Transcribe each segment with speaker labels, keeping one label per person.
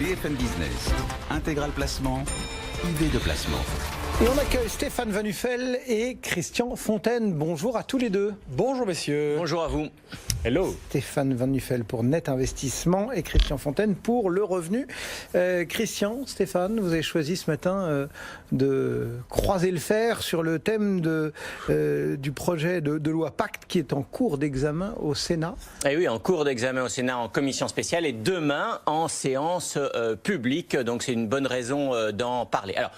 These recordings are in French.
Speaker 1: BFM Business, Intégral Placement, idée de placement.
Speaker 2: Et on accueille Stéphane Van Nuffel et Christian Fontaine. Bonjour à tous les deux.
Speaker 3: Bonjour messieurs.
Speaker 4: Bonjour à vous.
Speaker 3: Hello.
Speaker 2: Stéphane Van Nuffel pour Net Investissement et Christian Fontaine pour Le Revenu. Christian, Stéphane, vous avez choisi ce matin de croiser le fer sur le thème du projet de loi Pacte qui est en cours d'examen au Sénat.
Speaker 4: Et oui, en cours d'examen au Sénat en commission spéciale et demain en séance publique. Donc c'est une bonne raison d'en parler. Alors,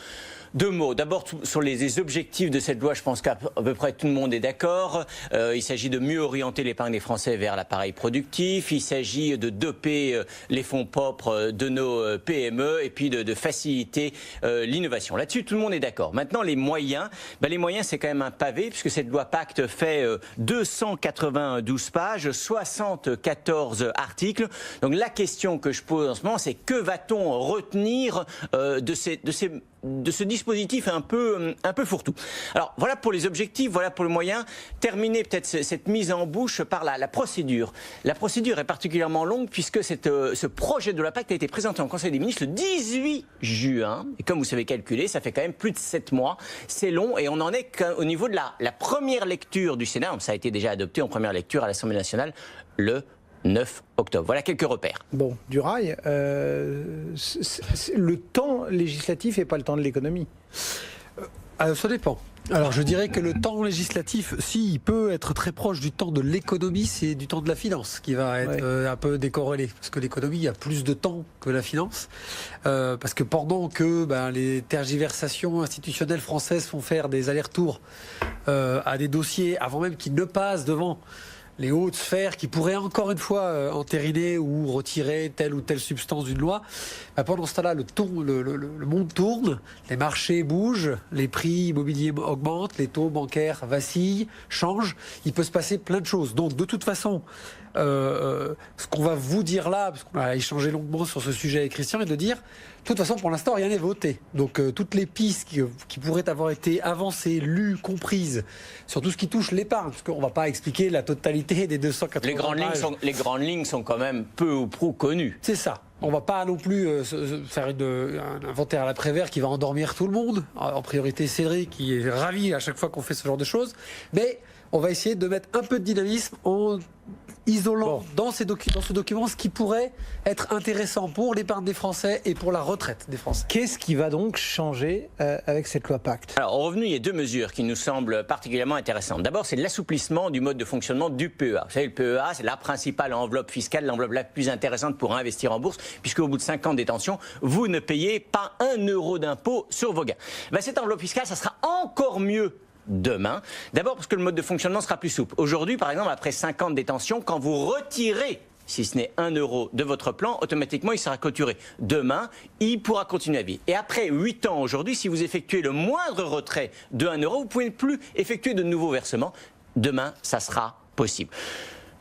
Speaker 4: deux mots. D'abord, sur les objectifs de cette loi, je pense qu'à peu près tout le monde est d'accord. Il s'agit de mieux orienter l'épargne des Français vers l'appareil productif. Il s'agit de doper les fonds propres de nos PME et puis de faciliter l'innovation. Là-dessus, tout le monde est d'accord. Maintenant, les moyens, c'est quand même un pavé puisque cette loi Pacte fait 292 pages, 74 articles. Donc la question que je pose en ce moment, c'est que va-t-on retenir de ce dispositif un peu fourre-tout. Alors voilà pour les objectifs, voilà pour le moyen. Terminer peut-être cette mise en bouche par la procédure. La procédure est particulièrement longue puisque ce projet de loi Pacte a été présenté en Conseil des ministres le 18 juin. Et comme vous savez calculer, ça fait quand même plus de 7 mois. C'est long et on en est qu'au niveau de la première lecture du Sénat. Ça a été déjà adopté en première lecture à l'Assemblée nationale le 9 octobre. Voilà quelques repères.
Speaker 2: Bon, du rail, le temps législatif et pas le temps de l'économie.
Speaker 3: Ça dépend. Alors je dirais que le temps législatif, il peut être très proche du temps de l'économie, c'est du temps de la finance qui va être un peu décorrélé. Parce que l'économie a plus de temps que la finance. Parce que pendant que les tergiversations institutionnelles françaises font faire des allers-retours à des dossiers avant même qu'ils ne passent devant les hautes sphères qui pourraient encore une fois entériner ou retirer telle ou telle substance d'une loi, pendant ce temps-là, le monde tourne, les marchés bougent, les prix immobiliers augmentent, les taux bancaires vacillent, changent, il peut se passer plein de choses. Donc de toute façon, ce qu'on va vous dire là, parce qu'on a échangé longuement sur ce sujet avec Christian, est de dire, de toute façon, pour l'instant, rien n'est voté. Donc, toutes les pistes qui pourraient avoir été avancées, lues, comprises, sur tout ce qui touche l'épargne, parce qu'on ne va pas expliquer la totalité des 280
Speaker 4: les grandes lignes sont quand même peu ou prou connues.
Speaker 3: C'est ça. On ne va pas non plus faire un inventaire à l'après-vert qui va endormir tout le monde. En priorité, Cédric, qui est ravi à chaque fois qu'on fait ce genre de choses. Mais on va essayer de mettre un peu de dynamisme en isolant dans ce document ce qui pourrait être intéressant pour l'épargne des Français et pour la retraite des Français.
Speaker 2: Qu'est-ce qui va donc changer avec cette loi Pacte ?
Speaker 4: Alors, au revenu, il y a deux mesures qui nous semblent particulièrement intéressantes. D'abord, c'est l'assouplissement du mode de fonctionnement du PEA. Vous savez, le PEA, c'est la principale enveloppe fiscale, l'enveloppe la plus intéressante pour investir en bourse, puisque au bout de 5 ans de détention, vous ne payez pas 1 euro d'impôt sur vos gains. Cette enveloppe fiscale, ça sera encore mieux demain. D'abord parce que le mode de fonctionnement sera plus souple. Aujourd'hui, par exemple, après 5 ans de détention, quand vous retirez, si ce n'est 1 euro de votre plan, automatiquement, il sera clôturé. Demain, il pourra continuer à vivre. Et après 8 ans aujourd'hui, si vous effectuez le moindre retrait de 1 euro, vous ne pouvez plus effectuer de nouveaux versements. Demain, ça sera possible.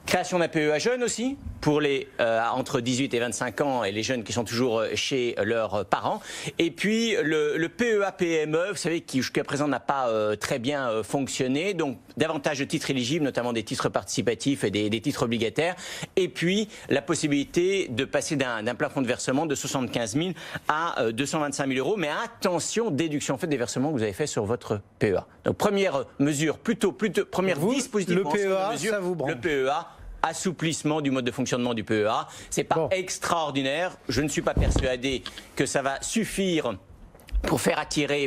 Speaker 4: Création d'un PEA jeune aussi, pour les entre 18 et 25 ans et les jeunes qui sont toujours chez leurs parents. Et puis le PEA PME, vous savez, qui jusqu'à présent n'a pas très bien fonctionné. Donc davantage de titres éligibles, notamment des titres participatifs et des titres obligataires. Et puis la possibilité de passer d'un plafond de versement de 75 000 à 225 000 euros. Mais attention, déduction faite des versements que vous avez fait sur votre PEA. Donc première mesure, première dispositif.
Speaker 2: Le PEA, ça vous branche.
Speaker 4: Le PEA. Assouplissement du mode de fonctionnement du PEA. C'est pas extraordinaire. Je ne suis pas persuadé que ça va suffire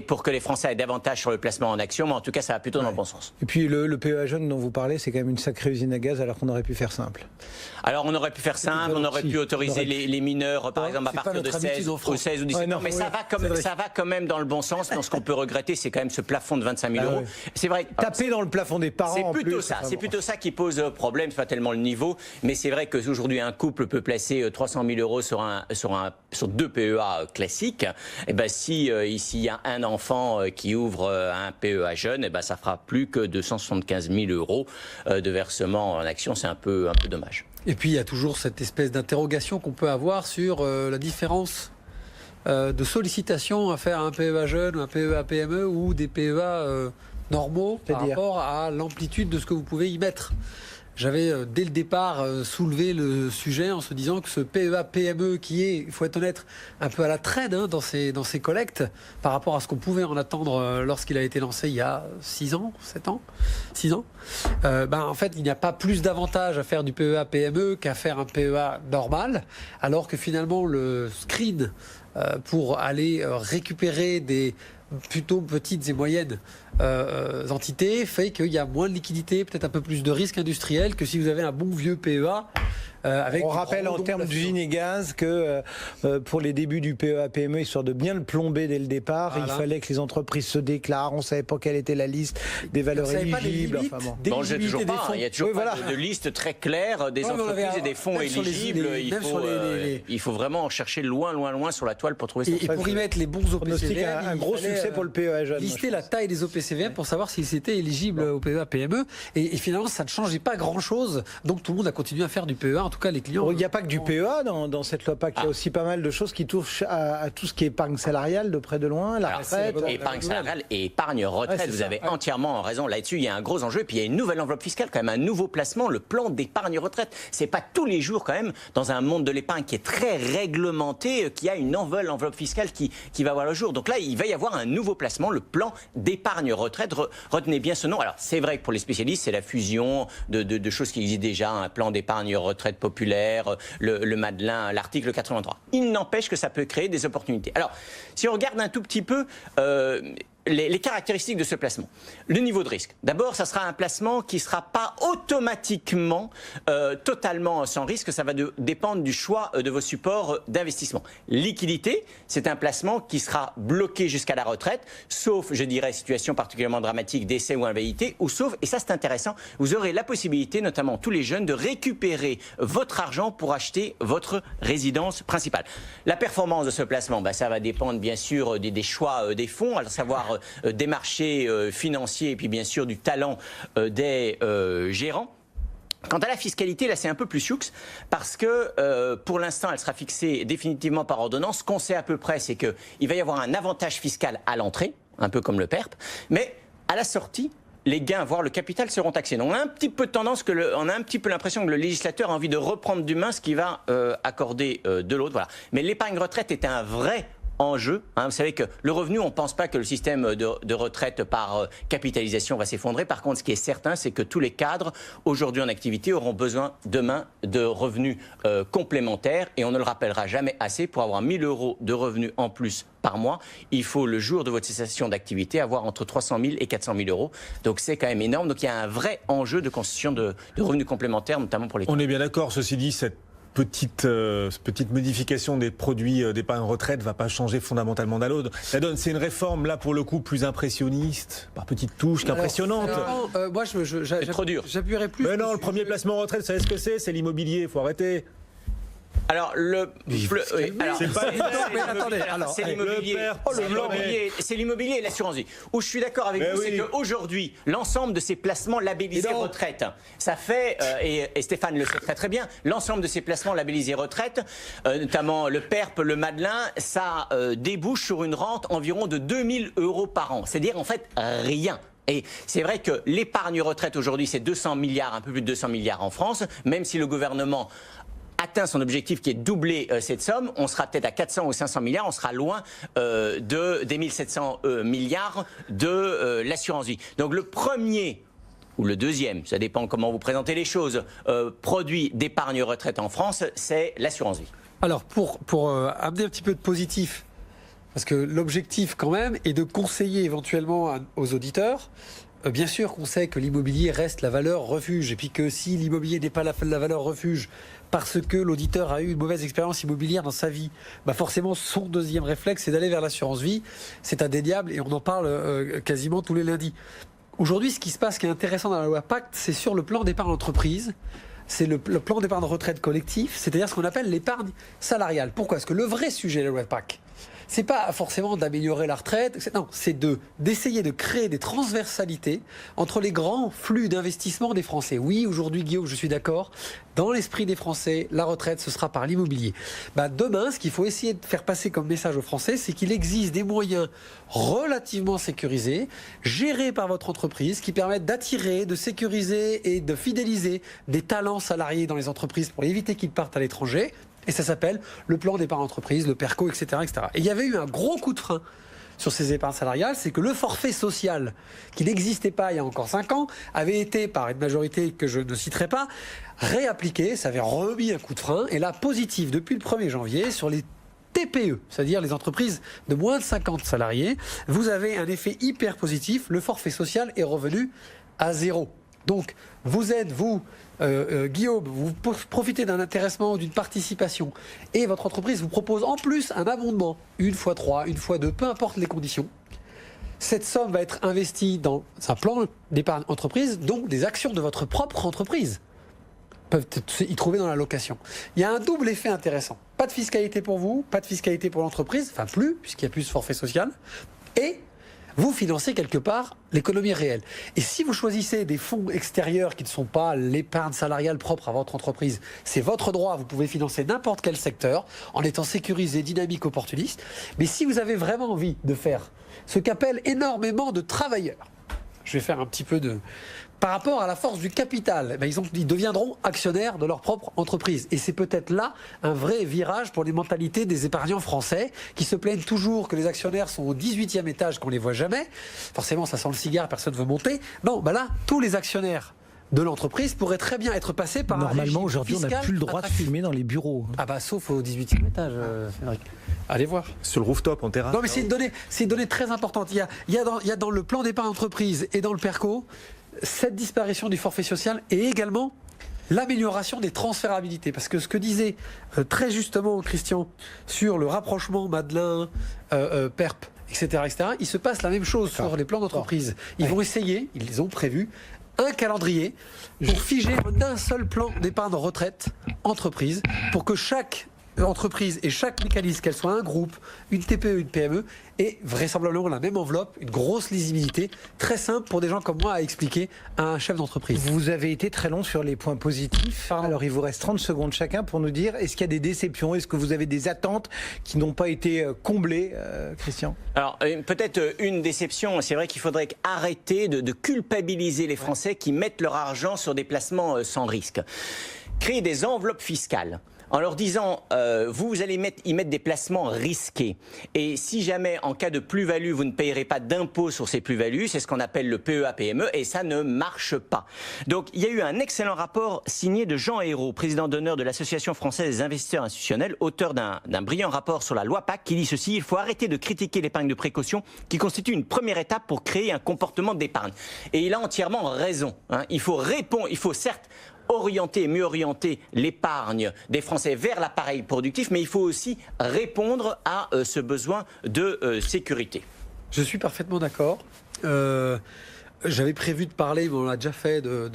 Speaker 4: pour que les Français aient davantage sur le placement en action, mais en tout cas, ça va plutôt dans le bon sens.
Speaker 2: Et puis le PEA jeune dont vous parlez, c'est quand même une sacrée usine à gaz, alors qu'on aurait pu faire simple.
Speaker 4: Alors, on aurait pu faire simple, on aurait pu autoriser les mineurs, par exemple, à partir de 16 ou 17 ans, mais ça va quand même dans le bon sens. Dans ce qu'on peut regretter, c'est quand même ce plafond de 25 000 euros. C'est vrai.
Speaker 2: Taper dans le plafond des parents.
Speaker 4: C'est plutôt ça qui pose problème, c'est pas tellement le niveau, mais c'est vrai qu'aujourd'hui, un couple peut placer 300 000 euros sur 2 PEA classiques. Et s'il y a un enfant qui ouvre un PEA jeune, ça fera plus que 275 000 euros de versement en action. C'est un peu dommage.
Speaker 3: Et puis il y a toujours cette espèce d'interrogation qu'on peut avoir sur la différence de sollicitation à faire un PEA jeune, un PEA PME ou des PEA normaux par rapport à l'amplitude de ce que vous pouvez y mettre. j'avais dès le départ soulevé le sujet en se disant que ce PEA-PME qui est, il faut être honnête, un peu à la traîne dans ses collectes par rapport à ce qu'on pouvait en attendre lorsqu'il a été lancé il y a 6 ans, 7 ans, 6 ans, en fait, il n'y a pas plus d'avantage à faire du PEA-PME qu'à faire un PEA normal, alors que finalement le screen pour aller récupérer des plutôt petites et moyennes entités fait qu'il y a moins de liquidité, peut-être un peu plus de risque industriel que si vous avez un bon vieux PEA.
Speaker 2: On rappelle en termes d'usine et gaz que pour les débuts du PEA-PME, histoire de bien le plomber dès le départ, il fallait que les entreprises se déclarent. On ne savait pas quelle était la liste des valeurs éligibles.
Speaker 4: Bon, j'ai toujours pas. Il y a toujours pas de liste très claire des entreprises et des fonds éligibles. Il faut vraiment chercher loin sur la toile pour trouver ça.
Speaker 3: Et pour y mettre les bons OPCVM,
Speaker 2: un gros succès pour le PEA jeune.
Speaker 3: Lister la taille des OPCVM pour savoir s'ils étaient éligibles au PEA-PME. Et finalement, ça ne changeait pas grand-chose. Donc tout le monde a continué à faire du PEA. En tout cas, les clients.
Speaker 2: Il n'y a pas que du PEA dans cette loi PAC. Il y a aussi pas mal de choses qui touchent à tout ce qui est épargne salariale de près de loin, la retraite.
Speaker 4: Épargne salariale et épargne retraite. Vous avez entièrement raison là-dessus. Il y a un gros enjeu. Et puis il y a une nouvelle enveloppe fiscale, quand même, un nouveau placement, le plan d'épargne retraite. C'est pas tous les jours, quand même, dans un monde de l'épargne qui est très réglementé, qu'il y a une nouvelle enveloppe fiscale qui va voir le jour. Donc là, il va y avoir un nouveau placement, le plan d'épargne retraite. Retenez bien ce nom. Alors, c'est vrai que pour les spécialistes, c'est la fusion de choses qui existent déjà, un plan d'épargne retraite populaire, le Madelin, l'article 83. Il n'empêche que ça peut créer des opportunités. Alors, si on regarde un tout petit peu les caractéristiques de ce placement. Le niveau de risque. D'abord, ça sera un placement qui ne sera pas automatiquement totalement sans risque. Ça va dépendre du choix de vos supports d'investissement. Liquidité, c'est un placement qui sera bloqué jusqu'à la retraite, sauf, je dirais, situation particulièrement dramatique, décès ou invalidité, ou sauf, et ça c'est intéressant, vous aurez la possibilité, notamment tous les jeunes, de récupérer votre argent pour acheter votre résidence principale. La performance de ce placement, ça va dépendre bien sûr des choix des fonds, à savoir des marchés financiers et puis bien sûr du talent des gérants. Quant à la fiscalité, là c'est un peu plus sioux parce que pour l'instant elle sera fixée définitivement par ordonnance. Ce qu'on sait à peu près, c'est qu'il va y avoir un avantage fiscal à l'entrée, un peu comme le PERP, mais à la sortie, les gains, voire le capital, seront taxés. Donc on a un petit peu tendance, on a un petit peu l'impression que le législateur a envie de reprendre d'une main ce qu'il va accorder de l'autre. Voilà. Mais l'épargne retraite est un vrai enjeu. Vous savez que le revenu, on ne pense pas que le système de retraite par capitalisation va s'effondrer. Par contre, ce qui est certain, c'est que tous les cadres, aujourd'hui en activité, auront besoin demain de revenus complémentaires. Et on ne le rappellera jamais assez, pour avoir 1 000 € de revenus en plus par mois, il faut, le jour de votre cessation d'activité, avoir entre 300 000 et 400 000 €. Donc c'est quand même énorme. Donc il y a un vrai enjeu de constitution de revenus complémentaires, notamment pour les cadres.
Speaker 5: On est bien d'accord, ceci dit, cette petite modification des produits d'épargne retraite ne va pas changer fondamentalement la donne. C'est une réforme, là, pour le coup, plus impressionniste, par petites touches qu'impressionnante.
Speaker 3: Moi,
Speaker 4: c'est trop dur.
Speaker 3: J'appuierais plus.
Speaker 5: Mais non, le premier placement retraite, vous savez ce que c'est l'immobilier, il faut arrêter.
Speaker 4: Alors, c'est l'immobilier et l'assurance vie. Où je suis d'accord avec vous, c'est qu'aujourd'hui, l'ensemble de ces placements labellisés retraite, ça fait, et Stéphane le sait très très bien, l'ensemble de ces placements labellisés retraite, notamment le PERP, le Madelin, ça débouche sur une rente environ de 2 000 € par an. C'est-à-dire, en fait, rien. Et c'est vrai que l'épargne retraite aujourd'hui, c'est 200 milliards, un peu plus de 200 milliards en France, même si le gouvernement atteint son objectif qui est de doubler cette somme, on sera peut-être à 400 ou 500 milliards, on sera loin des 1700 milliards de l'assurance vie. Donc le premier ou le deuxième, ça dépend comment vous présentez les choses, produit d'épargne retraite en France, c'est l'assurance vie.
Speaker 3: Alors pour amener un petit peu de positif, parce que l'objectif quand même est de conseiller éventuellement aux auditeurs. Bien sûr qu'on sait que l'immobilier reste la valeur refuge et puis que si l'immobilier n'est pas la valeur refuge parce que l'auditeur a eu une mauvaise expérience immobilière dans sa vie, forcément son deuxième réflexe c'est d'aller vers l'assurance vie. C'est indéniable et on en parle quasiment tous les lundis. Aujourd'hui, ce qui se passe, qui est intéressant dans la loi Pacte, c'est sur le plan d'épargne entreprise. C'est le plan d'épargne retraite collectif, c'est-à-dire ce qu'on appelle l'épargne salariale. Pourquoi ? Parce que le vrai sujet de la loi Pacte, c'est pas forcément d'améliorer la retraite, non, c'est d'essayer de créer des transversalités entre les grands flux d'investissement des Français. Oui, aujourd'hui, Guillaume, je suis d'accord, dans l'esprit des Français, la retraite, ce sera par l'immobilier. Demain, ce qu'il faut essayer de faire passer comme message aux Français, c'est qu'il existe des moyens relativement sécurisés, gérés par votre entreprise, qui permettent d'attirer, de sécuriser et de fidéliser des talents salariés dans les entreprises pour éviter qu'ils partent à l'étranger. Et ça s'appelle le plan d'épargne entreprise, le PERCO, etc., etc. Et il y avait eu un gros coup de frein sur ces épargnes salariales, c'est que le forfait social, qui n'existait pas il y a encore 5 ans, avait été, par une majorité que je ne citerai pas, réappliqué, ça avait remis un coup de frein, et là, positif, depuis le 1er janvier, sur les TPE, c'est-à-dire les entreprises de moins de 50 salariés, vous avez un effet hyper positif, le forfait social est revenu à 0. Donc, vous êtes, Guillaume, vous profitez d'un intéressement ou d'une participation et votre entreprise vous propose en plus un abondement, 1x3, 1x2, peu importe les conditions. Cette somme va être investie dans un plan d'épargne entreprise, donc des actions de votre propre entreprise peuvent y trouver dans la location. Il y a un double effet intéressant. Pas de fiscalité pour vous, pas de fiscalité pour l'entreprise, enfin plus, puisqu'il n'y a plus de forfait social, et vous financez quelque part l'économie réelle. Et si vous choisissez des fonds extérieurs qui ne sont pas l'épargne salariale propre à votre entreprise, c'est votre droit, vous pouvez financer n'importe quel secteur en étant sécurisé, dynamique, opportuniste. Mais si vous avez vraiment envie de faire ce qu'appellent énormément de travailleurs, je vais faire un petit peu de... Par rapport à la force du capital, ils deviendront actionnaires de leur propre entreprise. Et c'est peut-être là un vrai virage pour les mentalités des épargnants français qui se plaignent toujours que les actionnaires sont au 18e étage, qu'on ne les voit jamais. Forcément, ça sent le cigare, personne ne veut monter. Non, là, tous les actionnaires de l'entreprise pourraient très bien être passés par un régime fiscal.
Speaker 2: Normalement, aujourd'hui, on n'a plus le droit de filmer dans les bureaux.
Speaker 3: Sauf au 18e étage, Frédéric. Allez voir.
Speaker 5: Sur le rooftop, en terrasse.
Speaker 3: Non, mais c'est une donnée très importante. Il y a dans le plan d'épargne entreprise et dans le PERCO cette disparition du forfait social et également l'amélioration des transférabilités. Parce que ce que disait très justement Christian sur le rapprochement Madelin, PERP, etc., il se passe la même chose sur les plans d'entreprise. Ils vont essayer, ils ont prévu un calendrier pour figer d'un seul plan d'épargne retraite entreprise pour que chaque entreprise et chaque mécanisme, qu'elle soit un groupe, une TPE, une PME, ait vraisemblablement la même enveloppe, une grosse lisibilité, très simple pour des gens comme moi à expliquer à un chef d'entreprise.
Speaker 2: Vous avez été très long sur les points positifs. Alors il vous reste 30 secondes chacun pour nous dire, est-ce qu'il y a des déceptions, est-ce que vous avez des attentes qui n'ont pas été comblées, Christian?
Speaker 4: Alors peut-être une déception, c'est vrai qu'il faudrait arrêter de culpabiliser les Français qui mettent leur argent sur des placements sans risque. Créer des enveloppes fiscales en leur disant vous allez y mettre des placements risqués et si jamais en cas de plus-value vous ne payerez pas d'impôt sur ces plus-values, c'est ce qu'on appelle le PEA-PME et ça ne marche pas. Donc il y a eu un excellent rapport signé de Jean Ayrault, président d'honneur de l'Association française des investisseurs institutionnels, auteur d'un brillant rapport sur la loi Pacte qui dit ceci: il faut arrêter de critiquer l'épargne de précaution qui constitue une première étape pour créer un comportement d'épargne. Et il a entièrement raison. Il faut certes mieux orienter l'épargne des Français vers l'appareil productif, mais il faut aussi répondre à ce besoin de sécurité.
Speaker 3: Je suis parfaitement d'accord. J'avais prévu de parler, mais on l'a déjà fait, de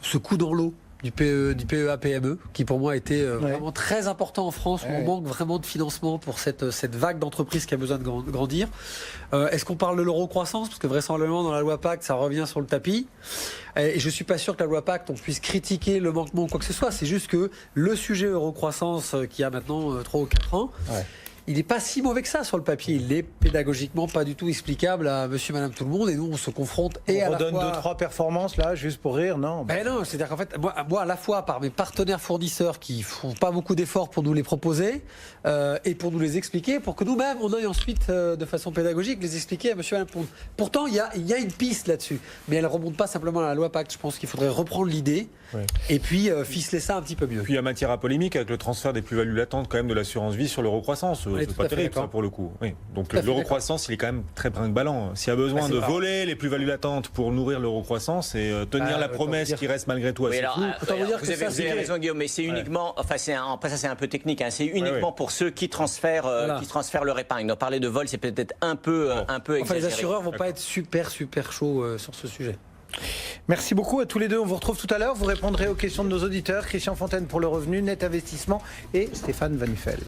Speaker 3: ce coup dans l'eau du PEA-PME, qui pour moi était vraiment très important en France, où on manque vraiment de financement pour cette vague d'entreprises qui a besoin de grandir. Est-ce qu'on parle de l'euro-croissance? Parce que vraisemblablement, dans la loi Pacte, ça revient sur le tapis. Et je ne suis pas sûr que la loi Pacte, on puisse critiquer le manquement ou quoi que ce soit. C'est juste que le sujet euro-croissance, qui a maintenant 3 ou 4 ans, il n'est pas si mauvais que ça sur le papier. Il est pédagogiquement pas du tout explicable à monsieur, madame, tout le monde. Et nous, on se confronte
Speaker 2: à la fois... On redonne 2-3 performances, là, juste pour rire, non?
Speaker 3: Non, c'est-à-dire qu'en fait, moi, à la fois par mes partenaires fournisseurs qui font pas beaucoup d'efforts pour nous les proposer et pour nous les expliquer, pour que nous-mêmes, on aille ensuite, de façon pédagogique, les expliquer à monsieur, madame, tout le monde. Pourtant, il y a une piste là-dessus. Mais elle ne remonte pas simplement à la loi Pacte. Je pense qu'il faudrait reprendre l'idée et puis ficeler ça un petit peu mieux.
Speaker 5: Puis il y a matière à polémique avec le transfert des plus-values latentes quand même de l'assurance vie sur l'euro-croissance. C'est pas terrible ça pour le coup. Oui. Donc l'euro-croissance, il est quand même très brinque-ballant. S'il y a besoin de voler les plus-values latentes pour nourrir l'euro-croissance et tenir la promesse qui reste malgré tout assez floue.
Speaker 4: Vous avez raison Guillaume, mais c'est uniquement, ça c'est un peu technique, c'est uniquement pour ceux qui transfèrent leur épargne. Donc parler de vol, c'est peut-être un peu exagéré.
Speaker 3: Les assureurs vont pas être super chauds sur ce sujet.
Speaker 2: Merci beaucoup à tous les deux. On vous retrouve tout à l'heure. Vous répondrez aux questions de nos auditeurs. Christian Fontaine pour le revenu, Net Investissement et Stéphane Van Nuffel.